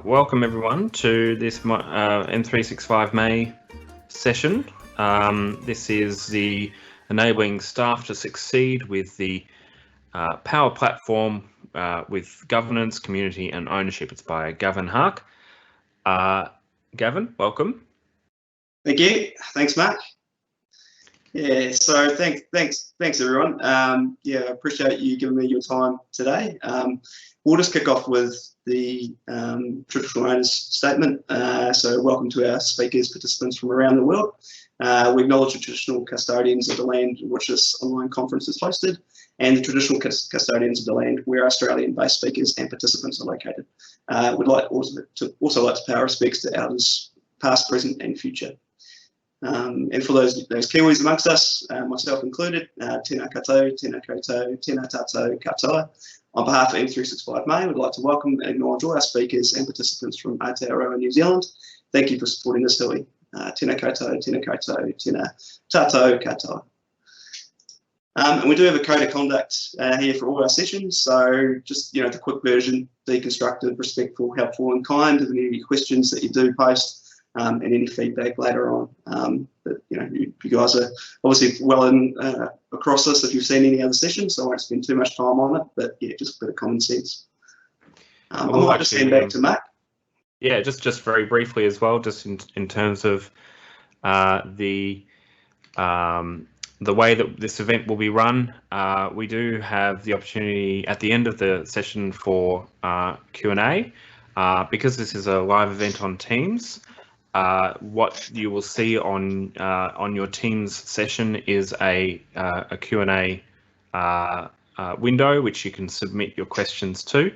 Welcome everyone to this M365 May session. This is the Enabling Staff to Succeed with the Power Platform with Governance, Community and Ownership. It's by Gavin Haak. Gavin, welcome. Thank you. Thanks, Mark. Yeah, so thanks everyone. Yeah, I appreciate you giving me your time today. We'll just kick off with the traditional owners statement. So welcome to our speakers, participants from around the world. We acknowledge the traditional custodians of the land in which this online conference is hosted, and the traditional custodians of the land where Australian-based speakers and participants are located. We'd like also like to pay our respects to elders, past, present, and future. And for those Kiwis amongst us, myself included, tēnā koutou, tēnā koutou, tēnā tātou katoa. On behalf of M365 May, we'd like to welcome and acknowledge all our speakers and participants from Aotearoa, New Zealand. Thank you for supporting this hui. Tēnā koutou, tēnā koutou, tēnā tātou katoa. And we do have a code of conduct here for all our sessions. So just, the quick version: be constructive, respectful, helpful and kind. If any questions that you do post, and any feedback later on. But you guys are obviously well in across this if you've seen any other sessions, so I won't spend too much time on it, but yeah, just a bit of common sense. I might just hand back to Mark. Yeah, just very briefly as well, just in terms of the way that this event will be run. We do have the opportunity at the end of the session for Q&A. Because this is a live event on Teams, what you will see on your Teams session is a Q&A window which you can submit your questions to,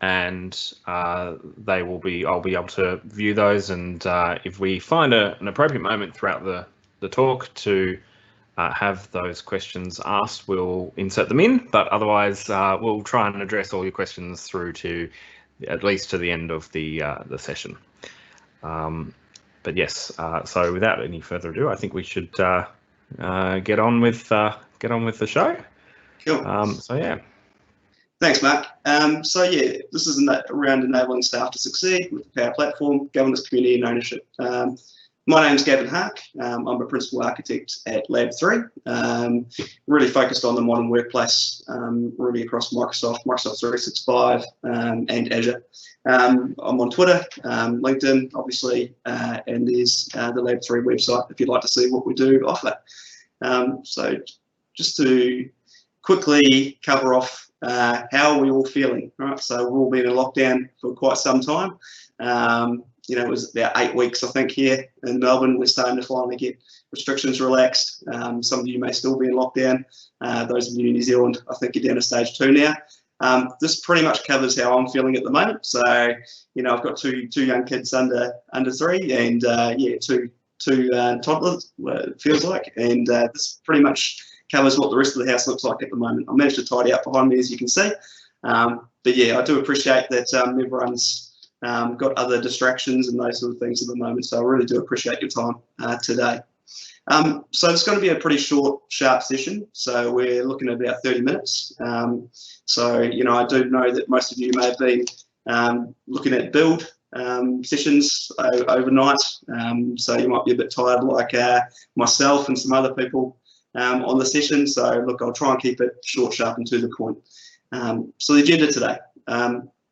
and I'll be able to view those, and if we find an appropriate moment throughout the talk to have those questions asked, we'll insert them in, but otherwise we'll try and address all your questions through to at least to the end of the session. But yes, so without any further ado, I think we should get on with the show. Cool. So yeah. Thanks, Mark. So yeah, this is around enabling staff to succeed with the Power Platform, governance, community, and ownership. My name's Gavin Haak. I'm a principal architect at Lab 3. Really focused on the modern workplace, really across Microsoft 365, and Azure. I'm on Twitter, LinkedIn, obviously, and there's the Lab 3 website if you'd like to see what we do offer. So just to quickly cover off how are we all feeling, right? So we've all been in lockdown for quite some time. It was about 8 weeks, I think, here in Melbourne. We're starting to finally get restrictions relaxed. Some of you may still be in lockdown. Those of you in New Zealand, I think you're down to stage 2 now. This pretty much covers how I'm feeling at the moment. So, I've got two young kids under 3, and yeah, two toddlers, it feels like, and this pretty much covers what the rest of the house looks like at the moment. I managed to tidy up behind me, as you can see. But yeah, I do appreciate that everyone's got other distractions and those sort of things at the moment. So I really do appreciate your time today. So it's going to be a pretty short, sharp session. So we're looking at about 30 minutes. So, I do know that most of you may have been looking at build sessions overnight. So you might be a bit tired like myself and some other people on the session. So look, I'll try and keep it short, sharp and to the point. So the agenda today.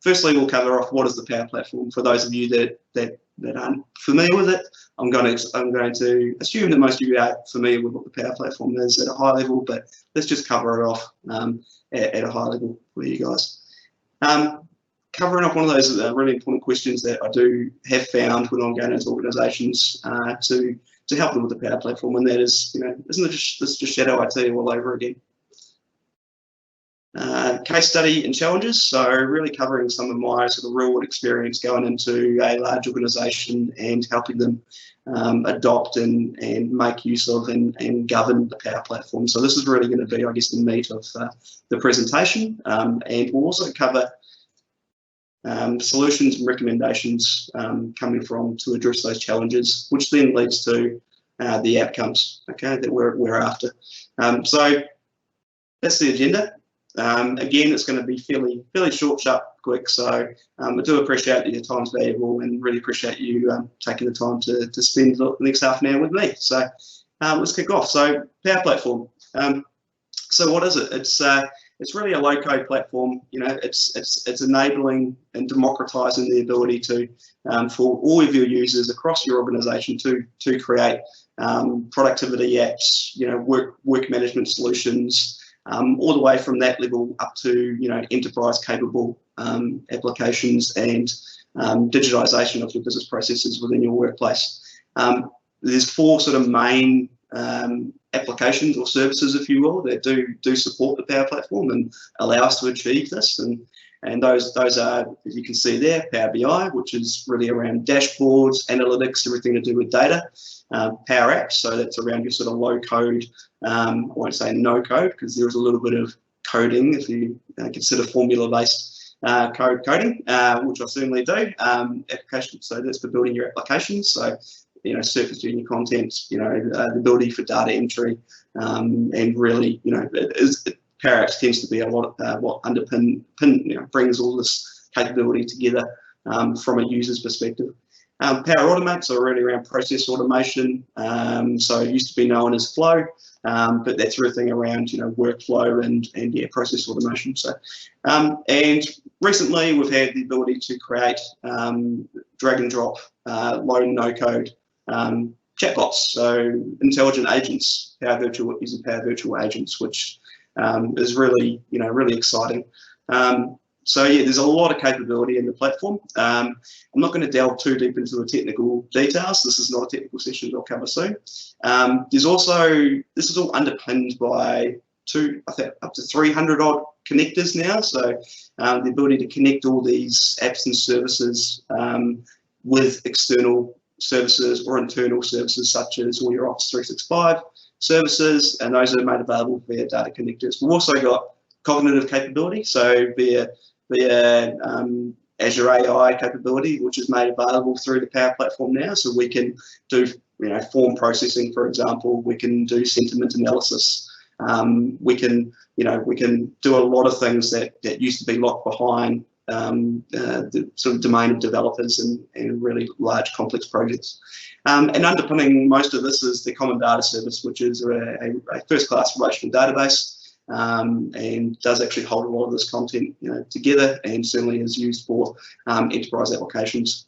Firstly, we'll cover off what is the Power Platform. For those of you that aren't familiar with it, I'm going to assume that most of you are familiar with what the Power Platform is at a high level, but let's just cover it off at a high level for you guys. Covering off one of those really important questions that I do have found when I'm going into organisations to help them with the Power Platform, and that is, isn't this just shadow IT all over again? Case study and challenges, so really covering some of my sort of real world experience going into a large organisation and helping them adopt and make use of and govern the Power Platform. So this is really going to be, I guess, the meat of the presentation, and we'll also cover solutions and recommendations coming from to address those challenges, which then leads to the outcomes, okay, that we're after. So that's the agenda. Again, it's going to be fairly short, sharp, quick. So I do appreciate that your time's valuable, and really appreciate you taking the time to spend the next half an hour with me. So let's kick off. So Power Platform. So what is it? It's really a low-code platform. You know, it's enabling and democratizing the ability to for all of your users across your organization to create productivity apps, you know, work management solutions, all the way from that level up to, you know, enterprise capable applications and digitization of your business processes within your workplace. There's 4 sort of main applications or services, if you will, that do support the Power Platform and allow us to achieve this. And those are, as you can see there, Power BI, which is really around dashboards, analytics, everything to do with data. Power Apps, so that's around your sort of low code, I won't say no code, because there is a little bit of coding if you consider formula-based coding, which I certainly do. Applications, so that's for building your applications. So, you know, surfacing your content, you know, the ability for data entry, and really, you know, Power Apps tends to be a lot what brings all this capability together from a user's perspective. Power Automate, so really around process automation. So it used to be known as Flow, but that's everything around, you know, workflow and yeah, process automation. So and recently we've had the ability to create drag and drop, low and no code chatbots, so intelligent agents, using Power Virtual Agents, which is really, you know, really exciting. So yeah, there's a lot of capability in the platform. I'm not going to delve too deep into the technical details. This is not a technical session I'll cover soon. There's also, this is all underpinned by I think up to 300 odd connectors now. So the ability to connect all these apps and services with external services or internal services, such as all your Office 365 services, and those are made available via data connectors. We've also got cognitive capability, so via Azure AI capability, which is made available through the Power Platform now. So we can do, you know, form processing, for example. We can do sentiment analysis. We can do a lot of things that used to be locked behind the sort of domain of developers and really large complex projects. And underpinning most of this is the Common Data Service, which is a first-class relational database, and does actually hold a lot of this content, you know, together, and certainly is used for enterprise applications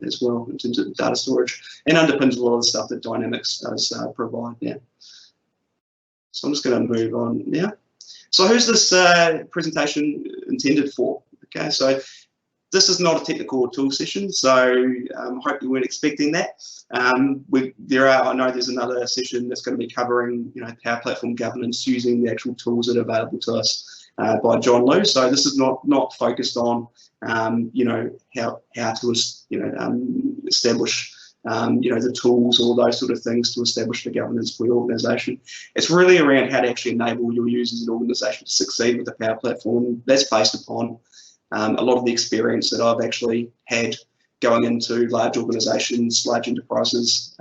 as well in terms of data storage, and underpins a lot of the stuff that Dynamics does provide now. So I'm just going to move on now. So who's this presentation intended for? Okay, so this is not a technical tool session, so I hope you weren't expecting that. I know there's another session that's going to be covering, you know, Power Platform governance using the actual tools that are available to us by John Liu. So this is not focused on, you know, how to, you know, establish, you know, the tools or those sort of things to establish the governance for your organisation. It's really around how to actually enable your users and organisation to succeed with the Power Platform. That's based upon a lot of the experience that I've actually had going into large organisations, large enterprises,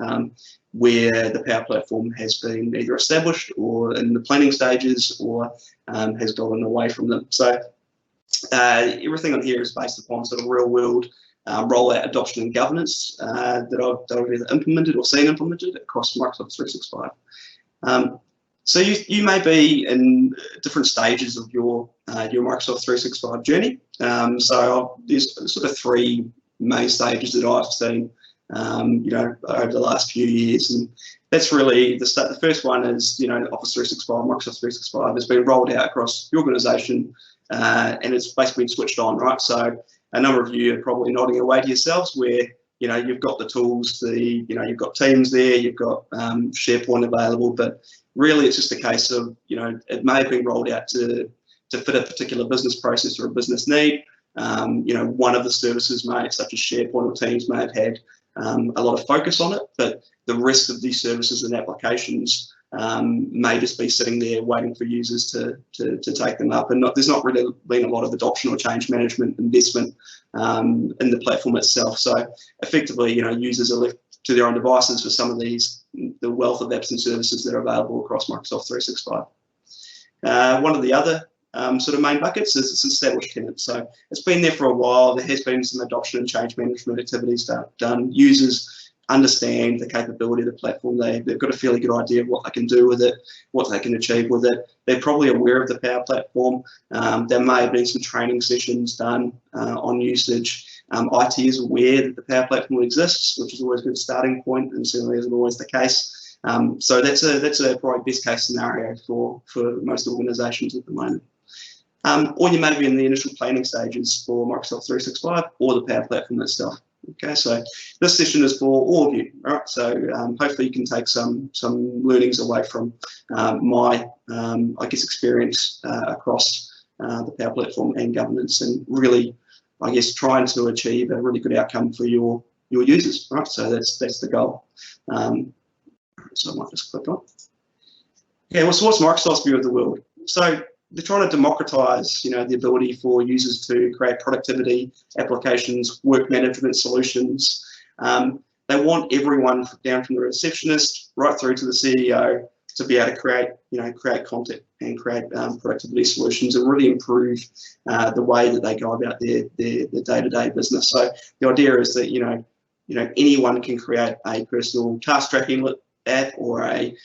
where the Power Platform has been either established or in the planning stages or has gotten away from them. So everything on here is based upon sort of real world rollout, adoption and governance that I've either implemented or seen implemented across Microsoft 365. So you may be in different stages of your Microsoft 365 journey. So there's sort of 3 main stages that I've seen, you know, over the last few years, and that's really the start. The first one is, you know, Office 365, Microsoft 365 has been rolled out across the organisation, and it's basically been switched on, right? So a number of you are probably nodding away to yourselves, where, you know, you've got the tools, you know, you've got Teams there, you've got SharePoint available, but really it's just a case of, you know, it may have been rolled out to fit a particular business process or a business need. You know, one of the services such as SharePoint or Teams may have had a lot of focus on it, but the rest of these services and applications may just be sitting there waiting for users to take them up, and there's not really been a lot of adoption or change management investment in the platform itself. So effectively, you know, users are left to their own devices for some of the wealth of apps and services that are available across Microsoft 365. One of the other sort of main buckets is it's established tenant. So it's been there for a while. There has been some adoption and change management activities done. Users understand the capability of the platform. They've got a fairly good idea of what they can do with it, what they can achieve with it. They're probably aware of the Power Platform. There may have been some training sessions done on usage. IT is aware that the Power Platform exists, which is always a good starting point, and certainly isn't always the case. So that's a probably best case scenario for most organisations at the moment. Or you may be in the initial planning stages for Microsoft 365 or the Power Platform itself. Okay, so this session is for all of you. All right, so hopefully you can take some learnings away from my, I guess, experience across the Power Platform and governance, and really, I guess, trying to achieve a really good outcome for your users. Right, so that's the goal. So I might just click on. Yeah, well, so what's Microsoft's view of the world? So they're trying to democratize, the ability for users to create productivity applications, work management solutions. They want everyone down from the receptionist right through to the CEO to be able to create content and create productivity solutions and really improve the way that they go about their day-to-day business. So the idea is that anyone can create a personal task tracking app or a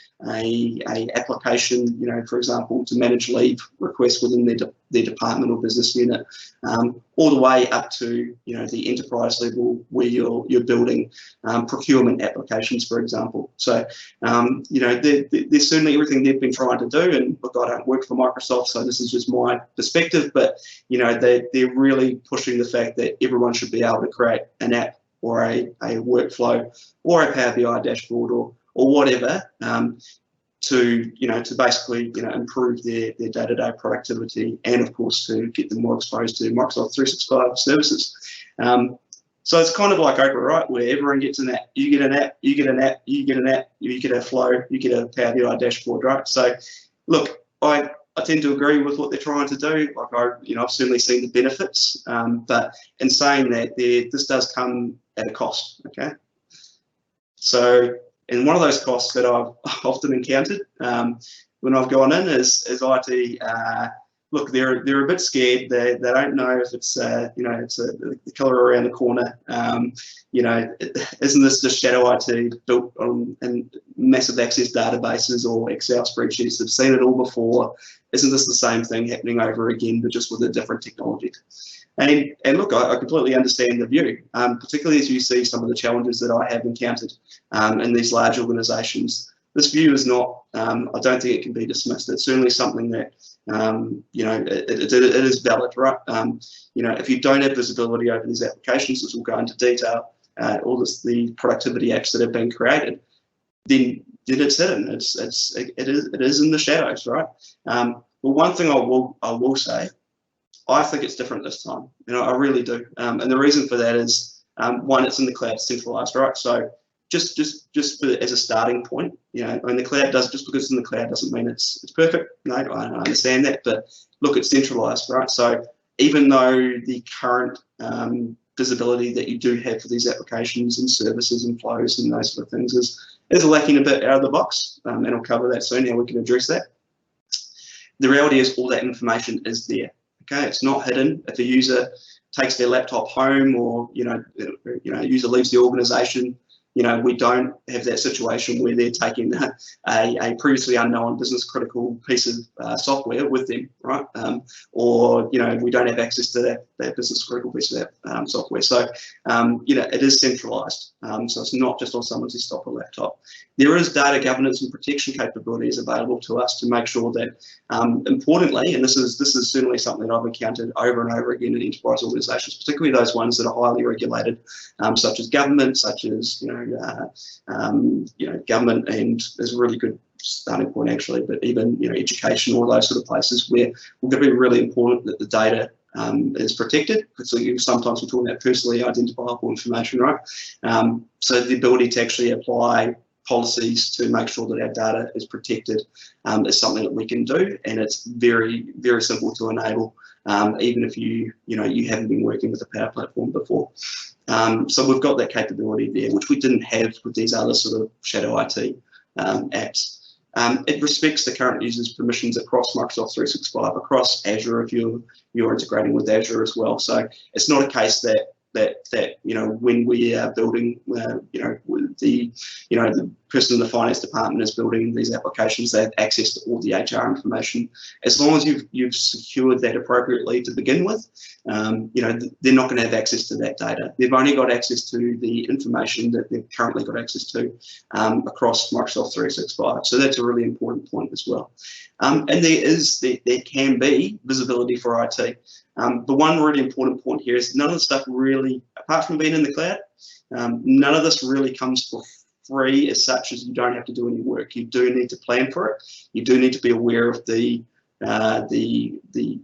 application, for example, to manage leave requests within their department or business unit, all the way up to the enterprise level where you're building procurement applications, for example. So there's certainly everything they've been trying to do. And look, I don't work for Microsoft, so this is just my perspective. But they're really pushing the fact that everyone should be able to create an app or a workflow or a Power BI dashboard or whatever, to basically improve their day-to-day productivity, and of course to get them more exposed to Microsoft 365 services. So it's kind of like Oprah, right, where everyone gets an app. You get an app, you get an app, you get an app, you get a flow, you get a Power BI dashboard, right? So look, I tend to agree with what they're trying to do. Like I've certainly seen the benefits, but in saying that, this does come at a cost. Okay, so. And one of those costs that I've often encountered when I've gone in is IT. Look, they're a bit scared. They don't know if it's it's the killer around the corner. Isn't this just shadow IT built on massive access databases or Excel spreadsheets? They've seen it all before. Isn't this the same thing happening over again, but just with a different technology? And look, I completely understand the view, particularly as you see some of the challenges that I have encountered in these large organisations. This view is not, I don't think it can be dismissed. It's certainly something that, it is valid, right? If you don't have visibility over these applications, as we'll go into detail, all the productivity apps that have been created, then it's hidden. It is in the shadows, right? But one thing I will say, I think it's different this time. I really do. And the reason for that is, one, it's in the cloud, centralized, right? So just as a starting point, and the cloud just because it's in the cloud doesn't mean it's perfect. No, I understand that, but look, it's centralized, right? So even though the current visibility that you do have for these applications and services and flows and those sort of things is lacking a bit out of the box, and I'll cover that soon, how we can address that. The reality is all that information is there. Okay, it's not hidden. If a user takes their laptop home, or a user leaves the organisation, we don't have that situation where they're taking a previously unknown business critical piece of software with them, right? Or we don't have access to that business critical piece of that software. So it is centralized. So it's not just on someone's desktop or laptop. There is data governance and protection capabilities available to us to make sure that, importantly, and this is certainly something that I've encountered over and over again in enterprise organisations, particularly those ones that are highly regulated, such as government, such as government, and there's a really good starting point actually, but even education, all those sort of places where we're going to be really important that the data is protected. So sometimes we're talking about personally identifiable information, right? So the ability to actually apply policies to make sure that our data is protected is something that we can do, and it's very, very simple to enable, even if you haven't been working with the Power Platform before. So we've got that capability there, which we didn't have with these other sort of shadow IT apps. It respects the current users' permissions across Microsoft 365, across Azure if you're integrating with Azure as well. So it's not a case that when we are building, the person in the finance department is building these applications, they have access to all the HR information. As long as you've secured that appropriately to begin with, they're not going to have access to that data. They've only got access to the information that they've currently got access to across Microsoft 365. So that's a really important point as well. And there can be visibility for IT. The one really important point here is none of the stuff really, apart from being in the cloud, none of this really comes for free as such, as you don't have to do any work. You do need to plan for it. You do need to be aware of the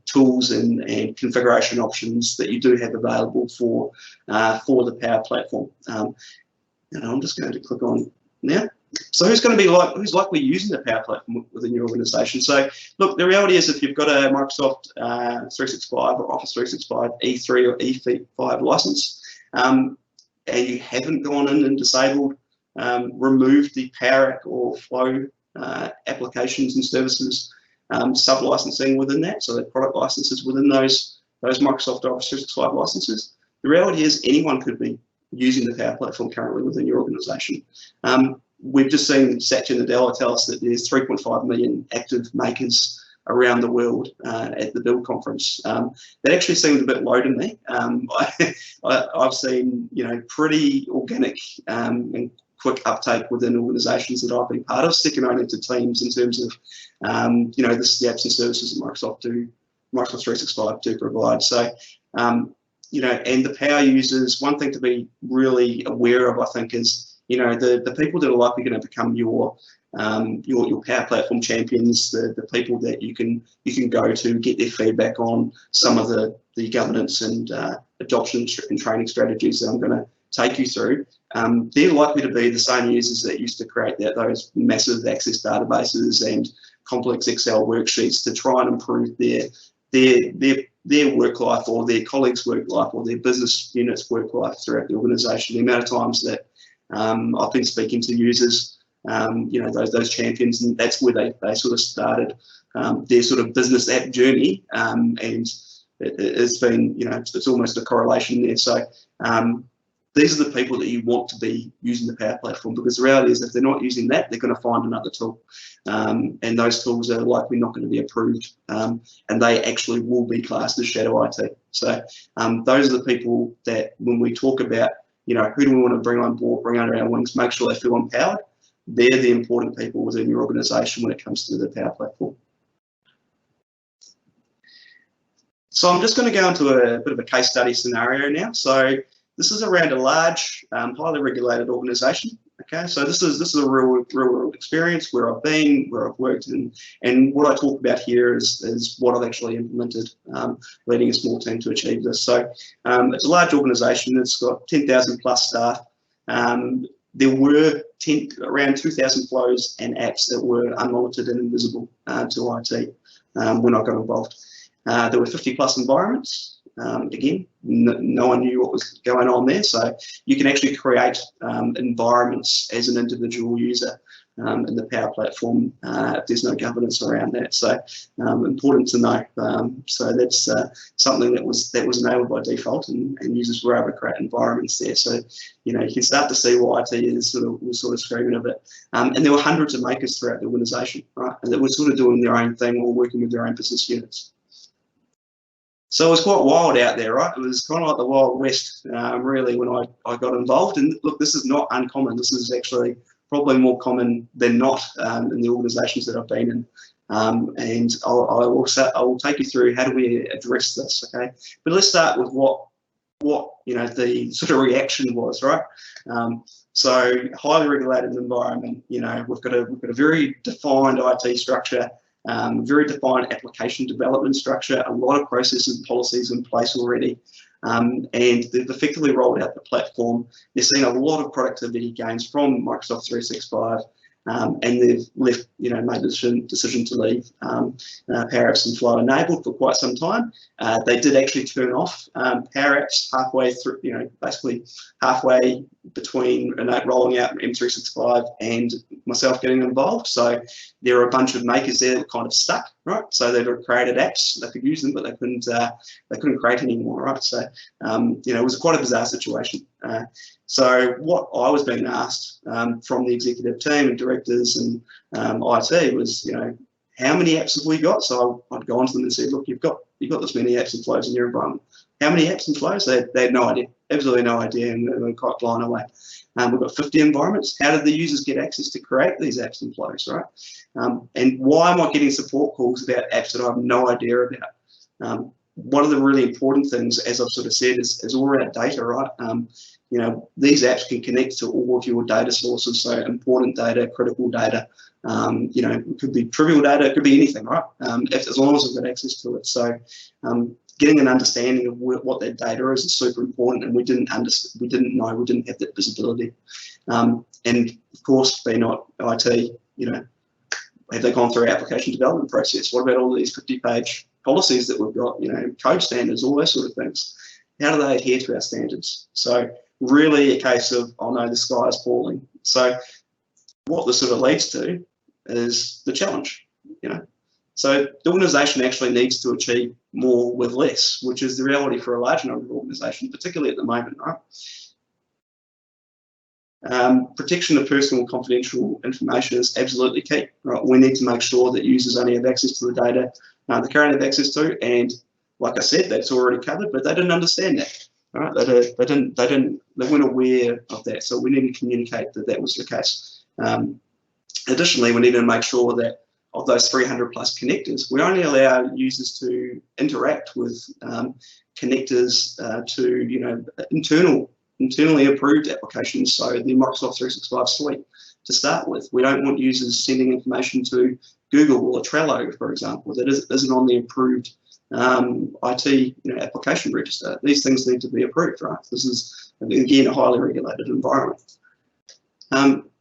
tools and configuration options that you do have available for the Power Platform. And I'm just going to click on now. So who's likely using the Power Platform within your organization? So look, the reality is if you've got a Microsoft 365 or Office 365 E3 or E5 license, and you haven't gone in and disabled, removed the Power App or Flow applications and services sub-licensing within that, so that product licenses within those Microsoft Office 365 licenses, the reality is anyone could be using the Power Platform currently within your organization. We've just seen Satya Nadella tell us that there's 3.5 million active makers around the world at the Build conference. That actually seemed a bit low to me. I've seen pretty organic and quick uptake within organisations that I've been part of, second only to Teams in terms of the apps and services that Microsoft 365 do provide. So and the Power users, one thing to be really aware of, I think, is the people that are likely going to become your Power Platform champions, the people that you can go to get their feedback on some of the governance and adoption and training strategies that I'm going to take you through. They're likely to be the same users that used to create those massive access databases and complex Excel worksheets to try and improve their work life or their colleagues' work life or their business units' work life throughout the organisation. The amount of times that I've been speaking to users, those champions, and that's where they sort of started their sort of business app journey, and it's been, it's almost a correlation there. So these are the people that you want to be using the Power Platform, because the reality is if they're not using that, they're going to find another tool, and those tools are likely not going to be approved, and they actually will be classed as shadow IT. So those are the people that when we talk about who do we want to bring on board, bring under our wings, make sure they feel empowered, they're the important people within your organisation when it comes to the Power Platform. So I'm just going to go into a bit of a case study scenario now. So this is around a large, highly regulated organisation. Okay, so this is a real world experience where I've been, where I've worked, and what I talk about here is what I've actually implemented, leading a small team to achieve this. So it's a large organisation. It's got 10,000 plus staff. There were around 2,000 flows and apps that were unmonitored and invisible to IT when I got involved. There were 50 plus environments. Again, no one knew what was going on there, so you can actually create environments as an individual user in the Power Platform if there's no governance around that. So important to know. So that's something that was enabled by default, and users were able to create environments there. So you can start to see why IT is sort of screaming a bit. And there were hundreds of makers throughout the organisation, right, and that were sort of doing their own thing or working with their own business units. So it was quite wild out there, right? It was kind of like the Wild West, really, when I got involved. And look, this is not uncommon. This is actually probably more common than not in the organisations that I've been in. And I will take you through how do we address this, okay? But let's start with what the sort of reaction was, right? So highly regulated environment. We've got a very defined IT structure. Very defined application development structure, a lot of processes and policies in place already, and they've effectively rolled out the platform. They're seeing a lot of productivity gains from Microsoft 365, and they've left, made the decision to leave Power Apps and Flow enabled for quite some time. They did actually turn off Power Apps halfway through, basically halfway between rolling out M365 and myself getting involved. So there are a bunch of makers there that were kind of stuck, right? So they'd created apps, they could use them, but they couldn't create anymore, right? So it was quite a bizarre situation. So what I was being asked from the executive team and directors and IT was, how many apps have we got? So I'd go on to them and say, look, you've got this many apps and flows in your environment. How many apps and flows? They had no idea, absolutely no idea, and they were quite blown away. We've got 50 environments. How did the users get access to create these apps and flows, right? And why am I getting support calls about apps that I have no idea about? One of the really important things, as I've sort of said, is all around data, right? These apps can connect to all of your data sources, so important data, critical data. It could be trivial data, it could be anything, right? As long as we've got access to it. So getting an understanding of what that data is super important, and we didn't have that visibility. And of course, being not IT, have they gone through our application development process? What about all these 50-page policies that we've got, code standards, all those sort of things? How do they adhere to our standards? So really a case of, oh no, the sky is falling. So what this sort of leads to is the challenge, So the organisation actually needs to achieve more with less, which is the reality for a large number of organisations, particularly at the moment, right? Protection of personal and confidential information is absolutely key, right? We need to make sure that users only have access to the data they currently have access to, and like I said, that's already covered, but they didn't understand that, right? They weren't aware of that, so we need to communicate that that was the case. Additionally, we need to make sure that of those 300 plus connectors, we only allow users to interact with connectors to internally approved applications, so the Microsoft 365 suite to start with. We don't want users sending information to Google or Trello, for example, that isn't on the approved IT application register. These things need to be approved, right? This is, again, a highly regulated environment.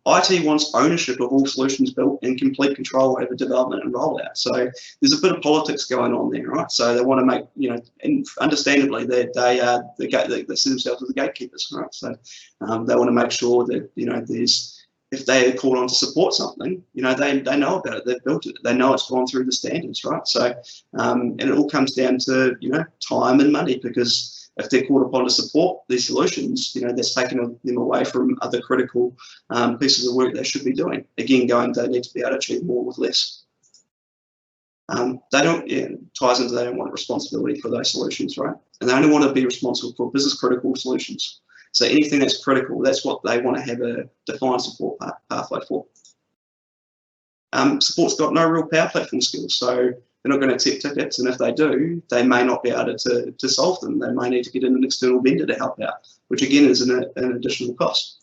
IT wants ownership of all solutions built and complete control over development and rollout. So there's a bit of politics going on there, right? So they want to make, and understandably, they see themselves as the gatekeepers, right? So they want to make sure that, if they are called on to support something, they know about it, they've built it, they know it's gone through the standards, right? So, and it all comes down to, time and money, because if they're called upon to support these solutions, that's taking them away from other critical pieces of work they should be doing. Again, they need to be able to achieve more with less. Ties into they don't want responsibility for those solutions, right? And they only want to be responsible for business critical solutions. So anything that's critical, that's what they want to have a defined support pathway for. Support's got no real Power Platform skills, so they're not going to accept tickets, and if they do, they may not be able to solve them. They may need to get in an external vendor to help out, which again is an additional cost.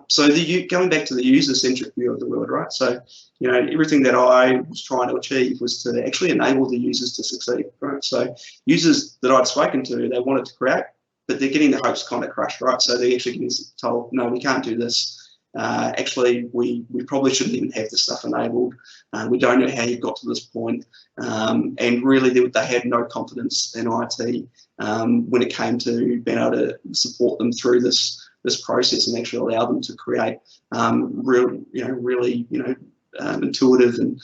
So going back to the user-centric view of the world, right? So, everything that I was trying to achieve was to actually enable the users to succeed, right? So users that I'd spoken to, they wanted to create, but they're getting their hopes kind of crushed, right? So they're actually getting told, no, we can't do this. Actually, we probably shouldn't even have this stuff enabled. We don't know how you got to this point. And really, they had no confidence in IT when it came to being able to support them through this process and actually allow them to create really intuitive and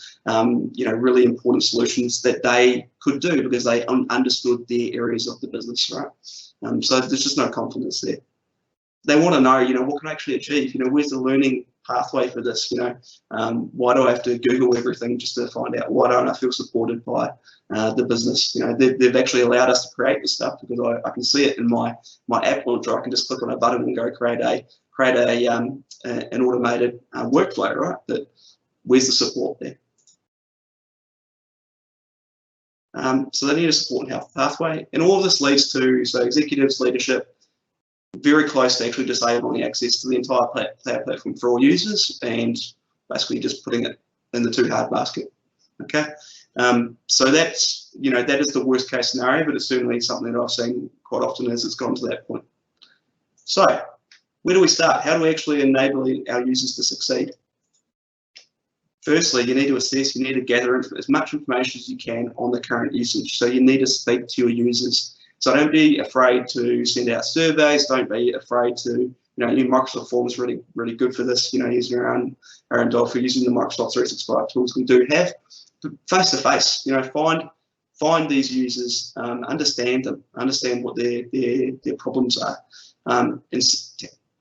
really important solutions that they could do because they understood their areas of the business, right? So there's just no confidence there. They want to know, what can I actually achieve? Where's the learning pathway for this? Why do I have to Google everything just to find out? Why don't I feel supported by the business? They've actually allowed us to create this stuff because I can see it in my app launcher. I can just click on a button and go create an automated workflow, right? Where's the support there? So they need a support and health pathway, and all of this leads to executives, leadership, very close to actually disabling access to the entire cloud platform for all users, and basically just putting it in the too hard basket. Okay, so that's that is the worst case scenario, but it's certainly something that I've seen quite often as it's gone to that point. So where do we start? How do we actually enable our users to succeed? Firstly, you need to assess, you need to gather as much information as you can on the current usage. So you need to speak to your users So don't be afraid to send out surveys. Don't be afraid to, Microsoft Forms is really, really good for this, using our own DOL for using the Microsoft 365 tools we do have. Face to face, find these users, understand them, understand what their problems are. And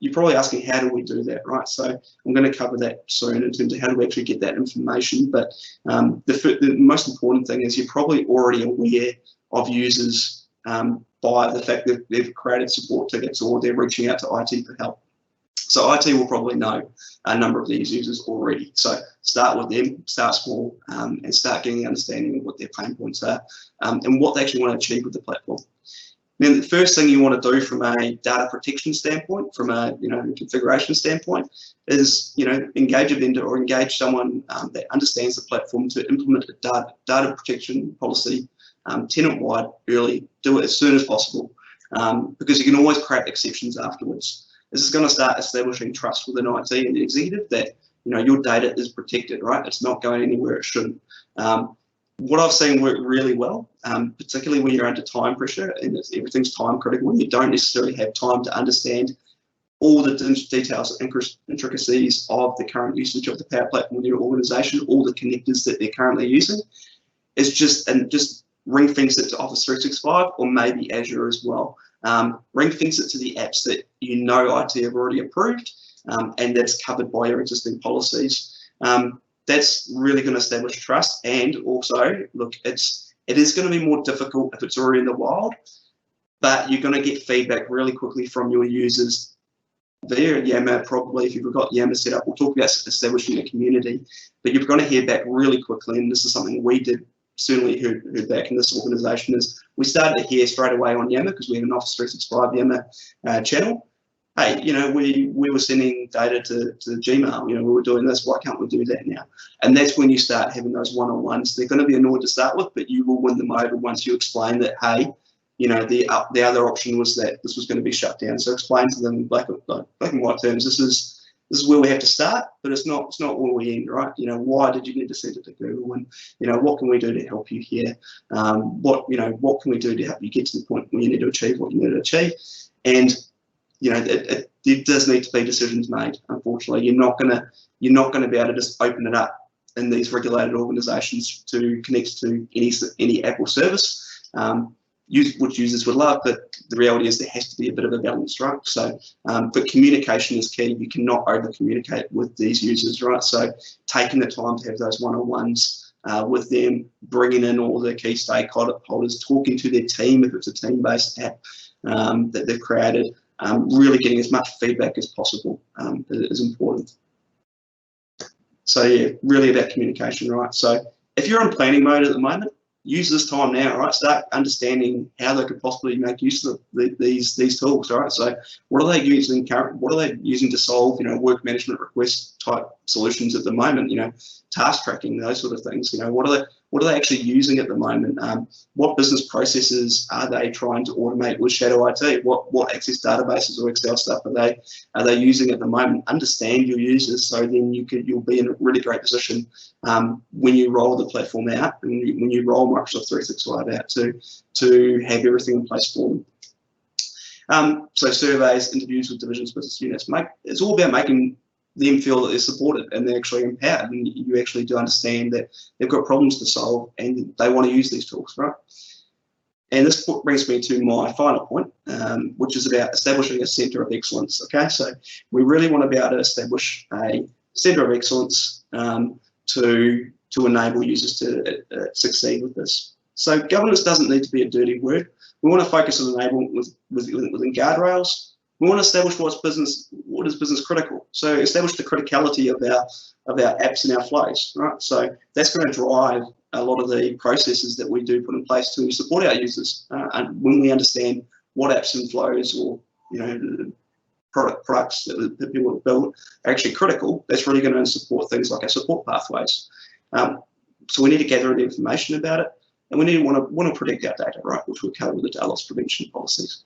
you're probably asking, how do we do that, right? So I'm going to cover that soon in terms of how do we actually get that information. But the most important thing is you're probably already aware of users by the fact that they've created support tickets or they're reaching out to IT for help. So IT will probably know a number of these users already. So start with them, start small, and start getting an understanding of what their pain points are and what they actually want to achieve with the platform. Then the first thing you want to do from a data protection standpoint, from a configuration standpoint, is engage a vendor or engage someone that understands the platform to implement a data protection policy tenant-wide early. Do it as soon as possible because you can always create exceptions afterwards. This is going to start establishing trust within IT and the executive that your data is protected, right? It's not going anywhere it shouldn't. What I've seen work really well, particularly when you're under time pressure and everything's time critical, and you don't necessarily have time to understand all the details and intricacies of the current usage of the Power Platform in your organization, all the connectors that they're currently using, is just ring fence it to Office 365 or maybe Azure as well. Ring fence it to the apps that IT have already approved and that's covered by your existing policies. That's really going to establish trust, and also, look, it is going to be more difficult if it's already in the wild, but you're going to get feedback really quickly from your users via Yammer. Probably if you've got Yammer set up, we'll talk about establishing a community, but you're going to hear back really quickly, and this is something we did, certainly heard back in this organisation, is we started to hear straight away on Yammer because we had an Office 365 Yammer channel. Hey, we were sending data to Gmail, we were doing this, why can't we do that now? And that's when you start having those one-on-ones. They're going to be annoyed to start with, but you will win them over once you explain that, hey, the other option was that this was going to be shut down. So explain to them in black and white terms, this is where we have to start, but it's not where we end, right? Why did you need to send it to Google? And what can we do to help you here? What can we do to help you get to the point where you need to achieve what you need to achieve? And there does need to be decisions made. Unfortunately, you're not going to be able to just open it up in these regulated organisations to connect to any Apple service, which users would love. But the reality is there has to be a bit of a balance, right? So, but communication is key. You cannot over communicate with these users, right? So, taking the time to have those one-on-ones with them, bringing in all the key stakeholders, talking to their team if it's a team-based app that they've created. Really getting as much feedback as possible is important. So yeah, really about communication, right? So if you're in planning mode at the moment, use this time now, right? Start understanding how they could possibly make use of these tools, right? So what are they using to solve, work management request type solutions at the moment? Task tracking, those sort of things. What are they actually using at the moment? What business processes are they trying to automate with Shadow IT? What Access databases or Excel stuff are they using at the moment? Understand your users, so then you'll be in a really great position when you roll the platform out, and when you roll Microsoft 365 out to have everything in place for them. So surveys, interviews with divisions, business units, it's all about making them feel that they're supported and they're actually empowered, and you actually do understand that they've got problems to solve and they want to use these tools, right? And this brings me to my final point, which is about establishing a centre of excellence. Okay, so we really want to be able to establish a centre of excellence to enable users to succeed with this. So governance doesn't need to be a dirty word. We want to focus on enablement within guardrails. We want to establish what is business critical. So establish the criticality of our apps and our flows, right? So that's going to drive a lot of the processes that we do put in place to support our users. And when we understand what apps and flows or products that people have built are actually critical, that's really going to support things like our support pathways. So we need to gather the information about it, and we need to want to protect our data, right? Which we'll cover with the data loss prevention policies.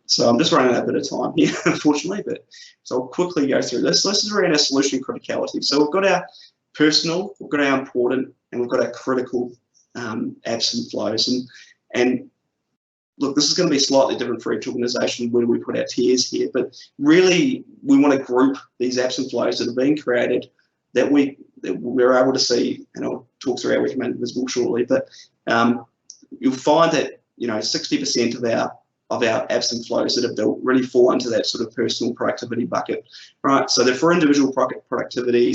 So I'm just running out of a bit of time here, unfortunately, but so I'll quickly go through this. So this is around our solution criticality. So we've got our personal, we've got our important, and we've got our critical apps and flows. And look, this is going to be slightly different for each organisation where we put our tiers here, but really we want to group these apps and flows that have been created that we're able to see, and I'll talk through our recommended visible shortly, but you'll find that 60% of our apps and flows that are built really fall into that sort of personal productivity bucket, right? So they're for individual productivity,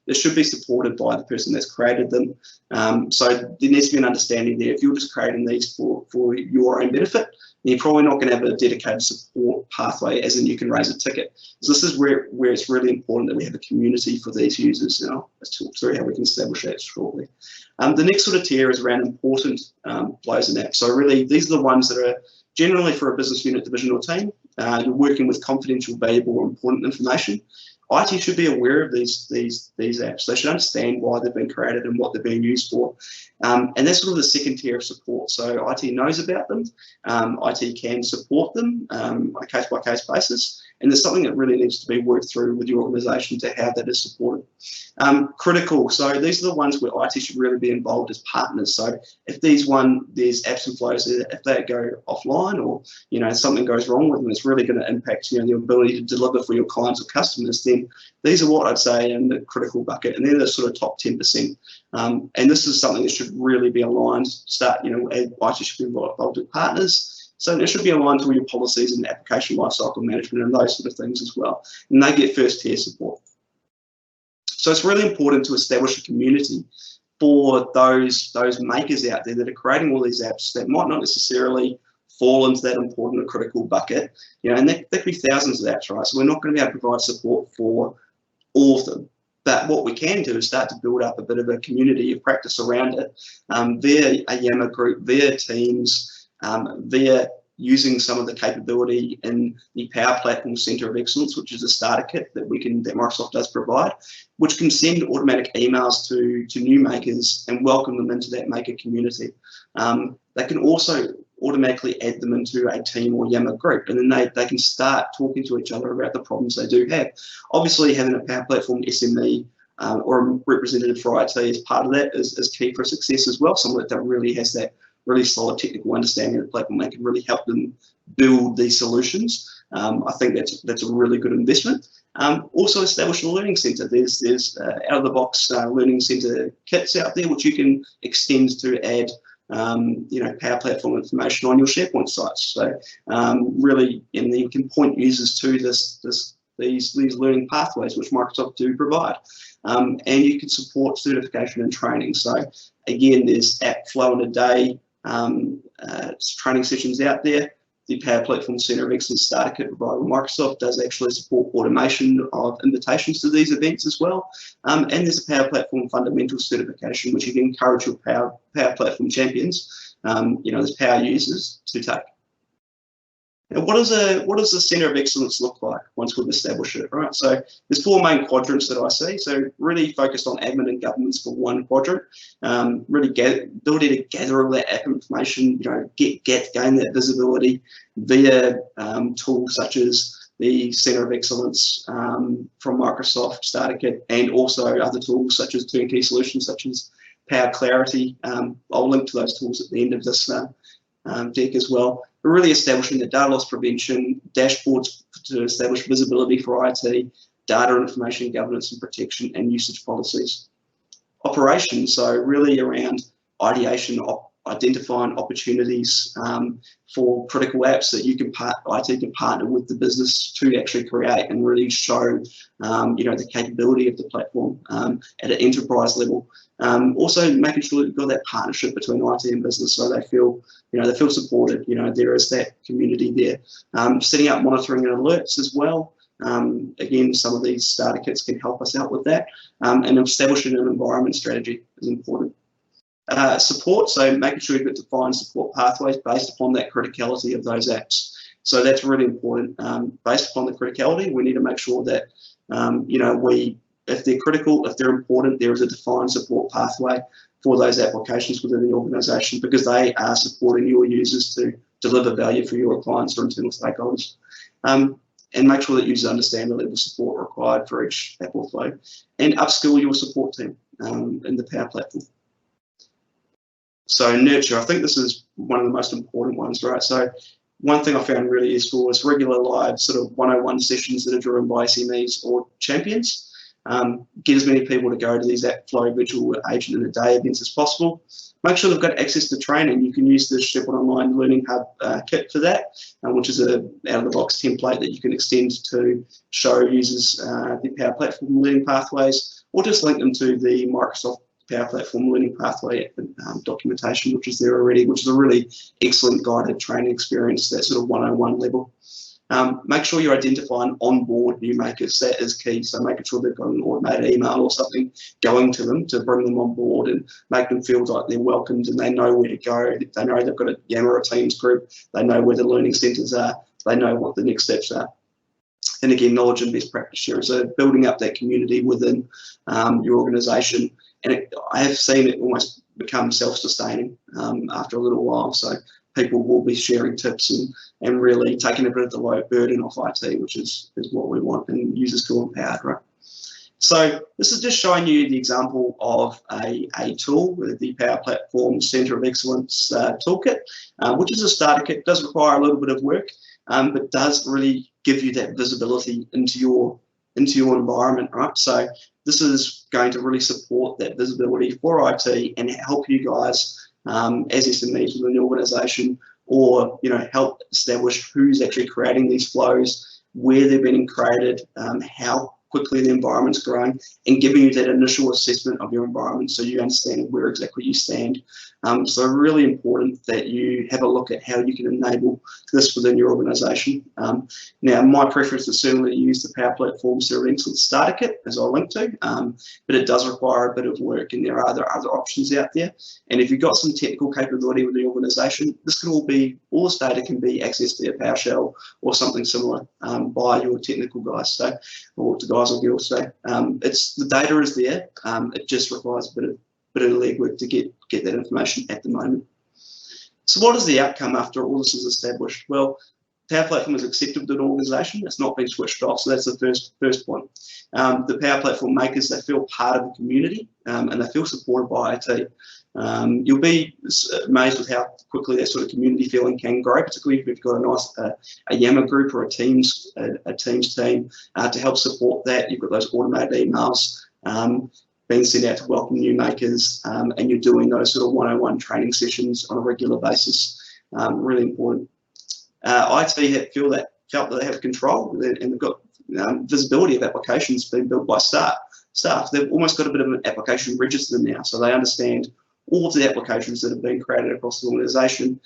they should be supported by the person that's created them. So there needs to be an understanding there. If you're just creating these for your own benefit, then you're probably not going to have a dedicated support pathway, as in you can raise a ticket. So this is where it's really important that we have a community for these users. Let's talk through how we can establish that shortly. The next sort of tier is around important flows and apps. So really, these are the ones that are generally for a business unit, division, or team. You're working with confidential, valuable, or important information. IT should be aware of these apps. They should understand why they've been created and what they're being used for. And that's sort of the second tier of support. So IT knows about them. IT can support them on a case-by-case basis. And there's something that really needs to be worked through with your organisation to how that is supported. Critical. So these are the ones where IT should really be involved as partners. So if there's apps and flows, if they go offline or something goes wrong with them, it's really going to impact the ability to deliver for your clients or customers. Then these are what I'd say in the critical bucket, and they're the sort of top 10%. And this is something that should really be aligned. IT should be involved with partners. So it should be aligned to all your policies and application lifecycle management and those sort of things as well. And they get first tier support. So it's really important to establish a community for those makers out there that are creating all these apps that might not necessarily fall into that important or critical bucket. And there could be thousands of apps, right? So we're not going to be able to provide support for all of them. But what we can do is start to build up a bit of a community of practice around it via a Yammer group, via teams, via using some of the capability in the Power Platform Centre of Excellence, which is a starter kit that Microsoft does provide, which can send automatic emails to new makers and welcome them into that maker community. They can also automatically add them into a team or Yammer group, and then they can start talking to each other about the problems they do have. Obviously, having a Power Platform SME or a representative for IT as part of that is key for success as well. Someone that really has that really solid technical understanding of the platform, they can really help them build these solutions. I think that's a really good investment. Also establish a learning centre. There's out of the box learning centre kits out there which you can extend to add Power Platform information on your SharePoint sites. So really, and then you can point users to these learning pathways which Microsoft do provide. And you can support certification and training. So again, there's app flow in a day training sessions out there. The Power Platform Centre of Excellence starter kit provided by Microsoft does actually support automation of invitations to these events as well. And there's a Power Platform Fundamentals certification, which you can encourage your Power Platform champions, as power users, to take. Now, what does the Centre of Excellence look like once we've established it, right? So there's 4 main quadrants that I see. So really focused on admin and governance for one quadrant, really ability to gather all that app information, gain that visibility via tools such as the Centre of Excellence from Microsoft Starter Kit, and also other tools such as turnkey solutions such as Power Clarity. I'll link to those tools at the end of this deck as well. We're really establishing the data loss prevention, dashboards to establish visibility for IT, data information governance and protection, and usage policies. Operations, so really around ideation, identifying opportunities for critical apps that IT can partner with the business to actually create and really show the capability of the platform at an enterprise level. Also making sure that you've got that partnership between IT and business, so they feel supported. There is that community there. Setting up monitoring and alerts as well. Again, some of these starter kits can help us out with that. And establishing an environment strategy is important. Support, so making sure you've got defined support pathways based upon that criticality of those apps. So that's really important. Based upon the criticality, we need to make sure that if they're critical, if they're important, there is a defined support pathway for those applications within the organisation, because they are supporting your users to deliver value for your clients or internal stakeholders. And make sure that users understand the level of support required for each app or flow, and upskill your support team in the Power Platform. So nurture, I think this is one of the most important ones, right? So one thing I found really useful is regular live sort of 101 sessions that are driven by SMEs or champions. Get as many people to go to these AppFlow virtual agent in a day events as possible. Make sure they've got access to training. You can use the Shepherd Online Learning Hub kit for that, which is a out-of-the-box template that you can extend to show users the Power Platform learning pathways, or just link them to the Microsoft Power Platform learning pathway documentation, which is there already, which is a really excellent guided training experience, that sort of 101 level. Make sure you're identifying onboard new makers. That is key. So making sure they've got an automated email or something going to them to bring them on board and make them feel like they're welcomed and they know where to go. They know they've got a Yammer or Teams group. They know where the learning centres are. They know what the next steps are. And again, knowledge and best practice sharing. So building up that community within your organisation. And I have seen it almost become self-sustaining after a little while. So people will be sharing tips and really taking a bit of the load burden off IT, which is what we want, and users feel empowered, right? So this is just showing you the example of a tool, the Power Platform Centre of Excellence toolkit, which is a starter kit. It does require a little bit of work, but does really give you that visibility into your environment, right? So this is going to really support that visibility for IT and help you guys as SMEs within the organisation, or help establish who's actually creating these flows, where they're being created, how quickly the environment's growing, and giving you that initial assessment of your environment so you understand where exactly you stand. So really important that you have a look at how you can enable this within your organisation. Now, my preference is certainly to use the Power Platform Centre of Excellence starter kit, as I'll link to, but it does require a bit of work, and there are other options out there. And if you've got some technical capability within the organisation, this can all this data can be accessed via PowerShell or something similar by your technical guys, or the guys or girls. So the data is there. It just requires a bit of legwork to get that information at the moment. So what is the outcome after all this is established? Well, Power Platform is accepted within an organisation. It's not been switched off, so that's the first point. The Power Platform makers, they feel part of the community and they feel supported by IT. You'll be amazed with how quickly that sort of community feeling can grow, particularly if you've got a nice a Yammer group or a Teams team to help support that. You've got those automated emails being sent out to welcome new makers, and you're doing those sort of 101 training sessions on a regular basis. Really important. IT felt that they have control, and they've got visibility of applications being built by staff. They've almost got a bit of an application register now, so they understand all of the applications that have been created across the organisation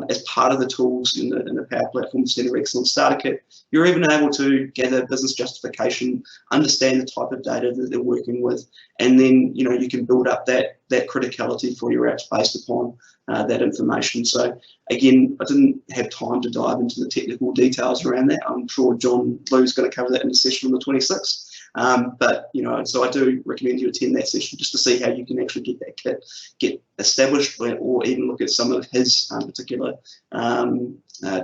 as part of the tools in the Power Platform Centre of Excellence starter kit. You're even able to gather business justification, understand the type of data that they're working with, and then you can build up that criticality for your apps based upon that information. So again, I didn't have time to dive into the technical details around that. I'm sure John Blue's going to cover that in the session on the 26th. But so I do recommend you attend that session just to see how you can actually get that kit get established, or even look at some of his particular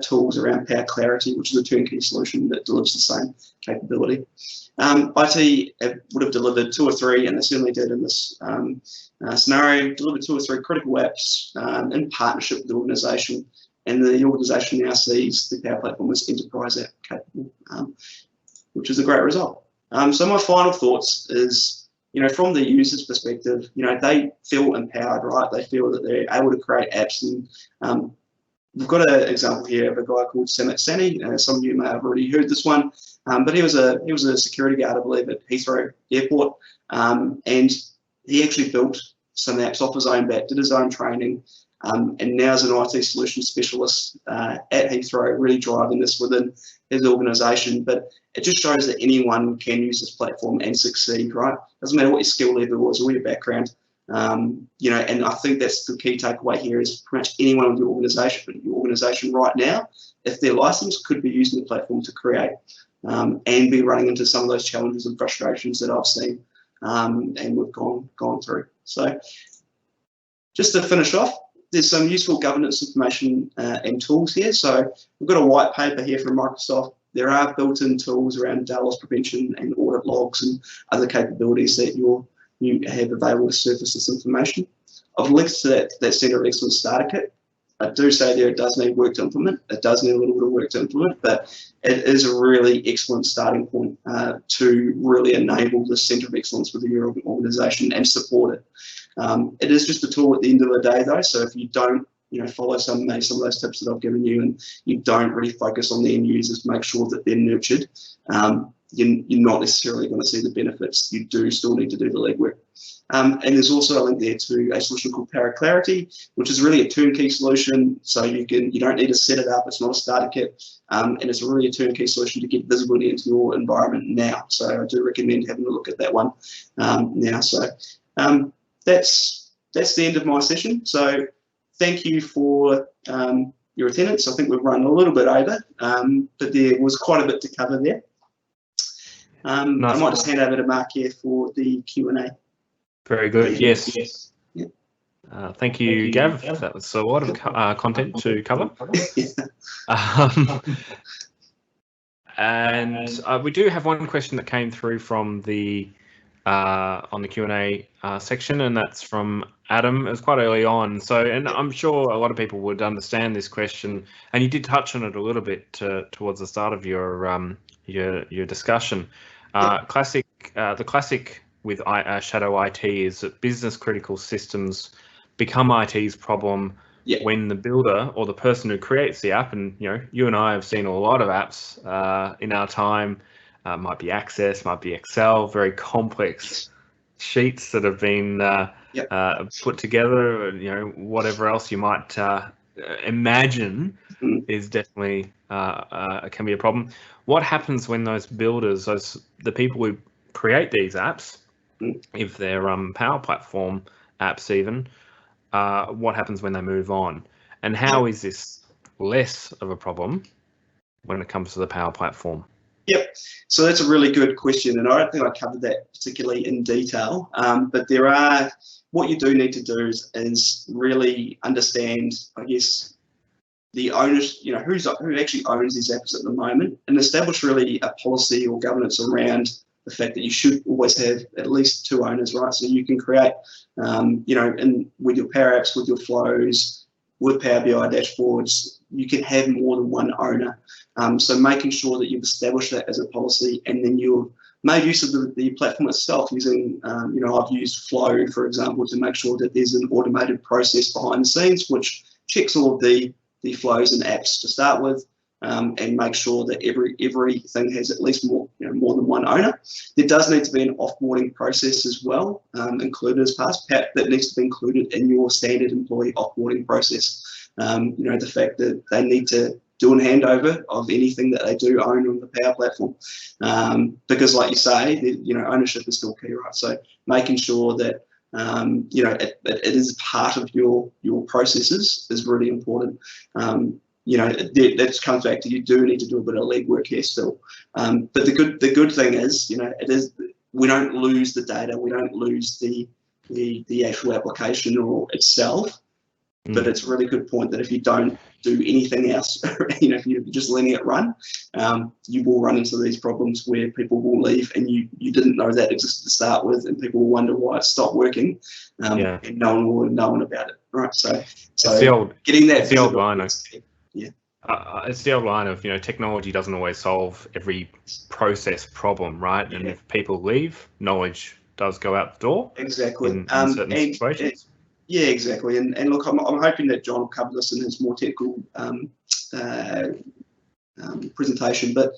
tools around Power Clarity, which is a turnkey solution that delivers the same capability. IT would have delivered 2 or 3, and they certainly did in this scenario, delivered 2 or 3 critical apps in partnership with the organisation, and the organisation now sees the Power Platform as enterprise app capable, which is a great result. So my final thoughts is, from the user's perspective, they feel empowered, right? They feel that they're able to create apps, and we've got an example here of a guy called Samit Sani. Some of you may have already heard this one, but he was a security guard, I believe, at Heathrow Airport, and he actually built some apps off his own bat, did his own training, and now as an IT solution specialist at Heathrow, really driving this within his organisation. But it just shows that anyone can use this platform and succeed, right? Doesn't matter what your skill level was or your background. And I think that's the key takeaway here is pretty much anyone with your organisation right now, if they're licensed, could be using the platform to create and be running into some of those challenges and frustrations that I've seen and we've gone through. So just to finish off, there's some useful governance information and tools here. So we've got a white paper here from Microsoft. There are built-in tools around data loss prevention and audit logs and other capabilities that you have available to surface this information. I've linked to that Centre of Excellence starter kit. I do say there it does need work to implement. It does need a little bit of work to implement, but it is a really excellent starting point to really enable the Centre of Excellence within your organisation and support it. It is just a tool at the end of the day, though. So if you don't, follow some of those tips that I've given you, and you don't really focus on the end users, make sure that they're nurtured. You're not necessarily going to see the benefits. You do still need to do the legwork. And there's also a link there to a solution called Power Clarity, which is really a turnkey solution. So you don't need to set it up. It's not a starter kit, and it's really a turnkey solution to get visibility into your environment now. So I do recommend having a look at that one now. So that's the end of my session. So thank you for your attendance. I think we've run a little bit over, but there was quite a bit to cover there. Nice. I might just hand over to Mark here for the Q&A. Very good. Yes. Yeah. Thank you, Gav. That was a lot of content to cover. And we do have one question that came through from the on the Q&A section, and that's from Adam. It was quite early on, and I'm sure a lot of people would understand this question. And you did touch on it a little bit towards the start of your discussion. The classic with shadow IT is that business critical systems become IT's problem when the builder or the person who creates the app, and you and I have seen a lot of apps in our time, might be Access, might be Excel, very complex sheets that have been put together, whatever else you might imagine is definitely can be a problem. What happens when those builders, the people who create these apps, if they're Power Platform apps even, what happens when they move on? And how is this less of a problem when it comes to the Power Platform? Yep, so that's a really good question, and I don't think I covered that particularly in detail, but what you do need to do is really understand, I guess, the owners, who actually owns these apps at the moment, and establish really a policy or governance around the fact that you should always have at least 2 owners, right? So you can create, and with your Power Apps, with your flows, with Power BI dashboards, you can have more than one owner. So making sure that you've established that as a policy, and then you've made use of the platform itself using, I've used Flow, for example, to make sure that there's an automated process behind the scenes, which checks all of the flows and apps to start with, and make sure that everything has at least more than one owner. There does need to be an offboarding process as well, included as part that needs to be included in your standard employee offboarding process. The fact that they need to do a handover of anything that they do own on the Power Platform, because, like you say, ownership is still key, right? So making sure that it is part of your processes is really important. That comes back to, you do need to do a bit of legwork here still. But the good thing is, we don't lose the data, we don't lose the actual application or itself. But it's a really good point that if you don't do anything else, if you're just letting it run, you will run into these problems where people will leave and you didn't know that existed to start with, and people will wonder why it stopped working, and no one will know about it, right? So getting that. It's the old line. It's the old line of, technology doesn't always solve every process problem, right? And if people leave, knowledge does go out the door. Exactly. In certain situations. Yeah, exactly. And look, I'm hoping that John will cover this in his more technical presentation. But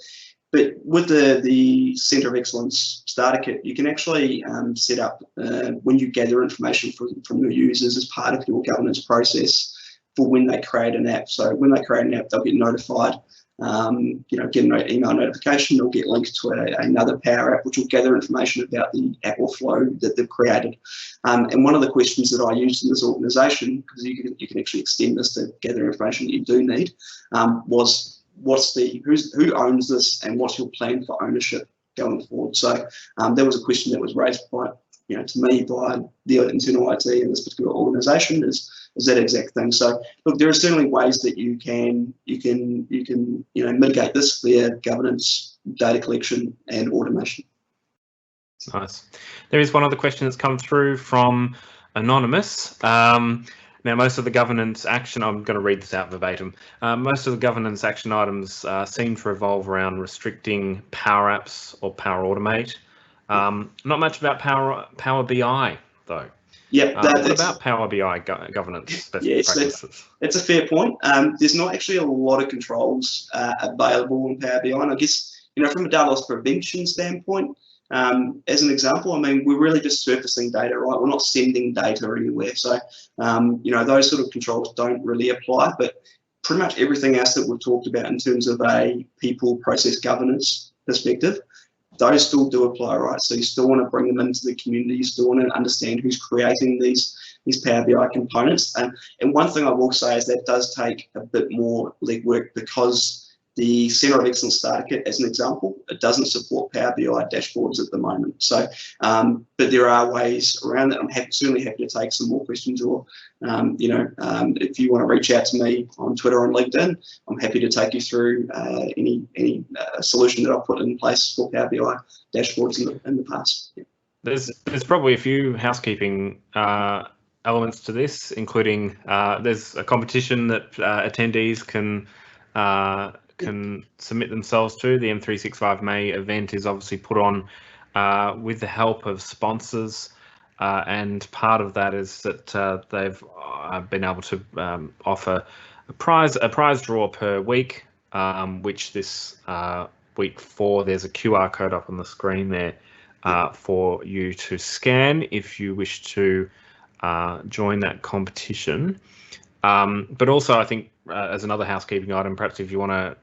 with the Centre of Excellence starter kit, you can actually set up when you gather information from your users as part of your governance process for when they create an app. So when they create an app, they'll get notified. Get an email notification, they'll get linked to another Power App, which will gather information about the app or flow that they've created. And one of the questions that I used in this organisation, because you can actually extend this to gather information that you do need, was who owns this, and what's your plan for ownership going forward? So there was a question that was raised by to me by the internal IT in this particular organisation is that exact thing. So look, there are certainly ways that you can mitigate this via governance, data collection, and automation. Nice. There is one other question that's come through from anonymous. Now, most of the governance action, I'm going to read this out verbatim. Most of the governance action items seem to revolve around restricting Power Apps or Power Automate. Not much about Power BI, though. Yep. What about Power BI governance best practices? It's a fair point. There's not actually a lot of controls available in Power BI, and I guess, from a data loss prevention standpoint, as an example, I mean, we're really just surfacing data, right? We're not sending data anywhere. So, those sort of controls don't really apply, but pretty much everything else that we've talked about in terms of a people process governance perspective, those still do apply, right? So you still want to bring them into the community. You still want to understand who's creating these Power BI components. And one thing I will say is that does take a bit more legwork, because the Centre of Excellence Starter Kit, as an example, it doesn't support Power BI dashboards at the moment. So, but there are ways around it. I'm certainly happy to take some more questions, or, if you want to reach out to me on Twitter or on LinkedIn, I'm happy to take you through any solution that I've put in place for Power BI dashboards in the past. Yeah. There's probably a few housekeeping elements to this, including there's a competition that attendees can submit themselves to. The M365 May event is obviously put on with the help of sponsors, and part of that is that they've been able to offer a prize draw per week, which this week 4, there's a QR code up on the screen there for you to scan if you wish to join that competition. But also, I think as another housekeeping item, perhaps if you want to,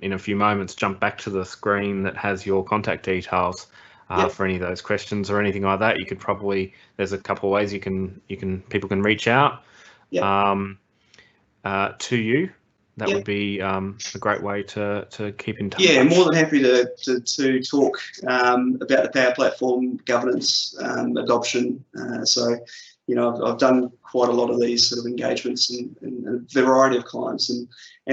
in a few moments, jump back to the screen that has your contact details for any of those questions or anything like that, you could probably, there's a couple of ways people can reach out to you. That would be a great way to keep in touch. Yeah, more than happy to talk about the Power Platform governance adoption. So, I've done quite a lot of these sort of engagements and a variety of clients, and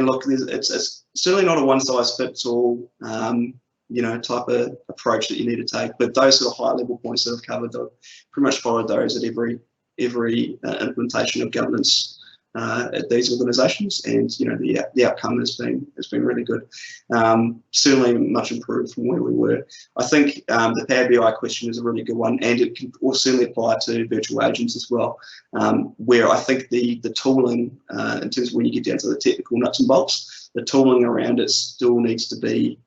look, it's certainly not a one-size-fits-all type of approach that you need to take, but those sort of high-level points that I've covered, I've pretty much followed those at every implementation of governance at these organisations, and the outcome has been really good. Certainly much improved from where we were. I think the Power BI question is a really good one, and it can also certainly apply to virtual agents as well, where I think the tooling, in terms of when you get down to the technical nuts and bolts, the tooling around it still needs to be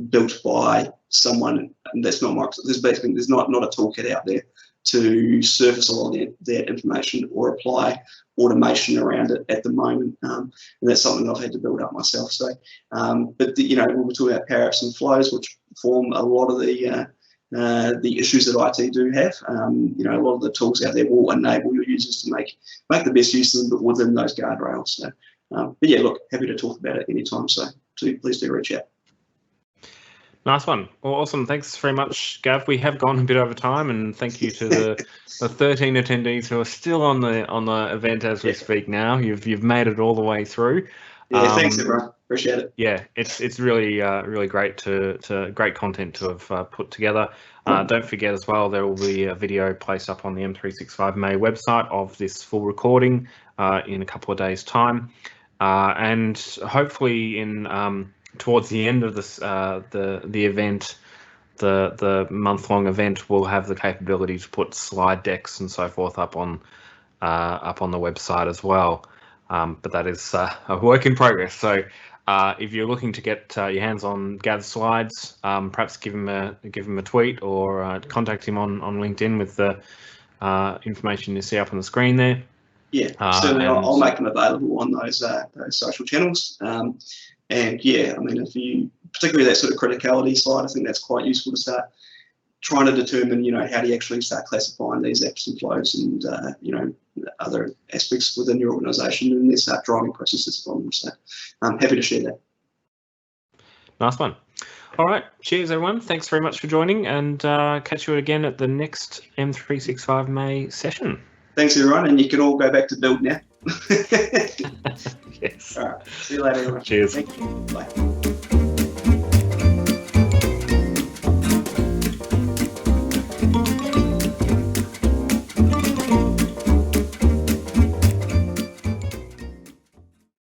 built by someone, and that's not Microsoft. There's not a toolkit out there to surface a lot of that information or apply automation around it at the moment, and that's something that I've had to build up myself. So, but when we're talking about Power Apps and flows, which form a lot of the issues that IT do have, a lot of the tools out there will enable your users to make the best use of them, but within those guardrails. So, but yeah, look, happy to talk about it anytime. So, please do reach out. Nice one. Well, awesome. Thanks very much, Gav. We have gone a bit over time, and thank you to the 13 attendees who are still on the event as we speak now. You've made it all the way through. Yeah, thanks everyone. Appreciate it. Yeah, it's really really great to great content to have put together. Don't forget as well, there will be a video placed up on the M365 May website of this full recording in a couple of days' time, and hopefully in towards the end of this, the event, the month-long event, will have the capability to put slide decks and so forth up on the website as well. But that is a work in progress. So if you're looking to get your hands on Gav's slides, perhaps give him a tweet or contact him on LinkedIn with the information you see up on the screen there. Yeah, certainly. I'll make them available on those social channels. And yeah, I mean, if you, particularly that sort of criticality side, I think that's quite useful to start trying to determine, how do you actually start classifying these apps and flows and, other aspects within your organisation, and then start driving processes from them. So I'm happy to share that. Nice one. All right. Cheers, everyone. Thanks very much for joining, and catch you again at the next M365 May session. Thanks, everyone. And you can all go back to build now. Yes. All right. See you later, everyone. Cheers. Thank you. Bye.